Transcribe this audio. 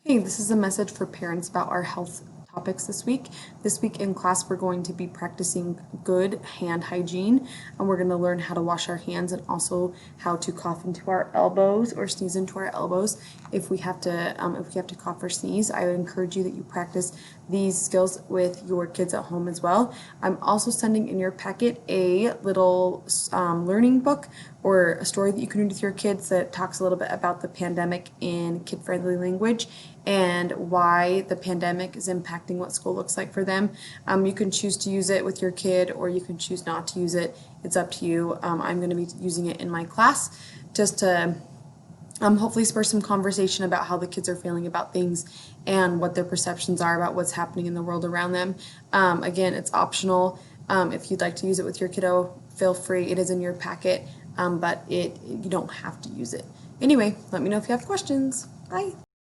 Hey, this is a message for parents about our health topics this week. This week in class, we're going to be practicing good hand hygiene, and we're going to learn how to wash our hands and also how to cough into our elbows or sneeze into our elbows if we have to cough or sneeze. I would encourage you that you practice these skills with your kids at home as well. I'm also sending in your packet a little learning book or a story that you can read with your kids that talks a little bit about the pandemic in kid-friendly language and why the pandemic is impacting what school looks like for them. You can choose to use it with your kid or you can choose not to use it. It's up to you. I'm going to be using it in my class just to hopefully spur some conversation about how the kids are feeling about things and what their perceptions are about what's happening in the world around them. Again, it's optional. If you'd like to use it with your kiddo, feel free. It is in your packet, but you don't have to use it. Anyway, let me know if you have questions. Bye.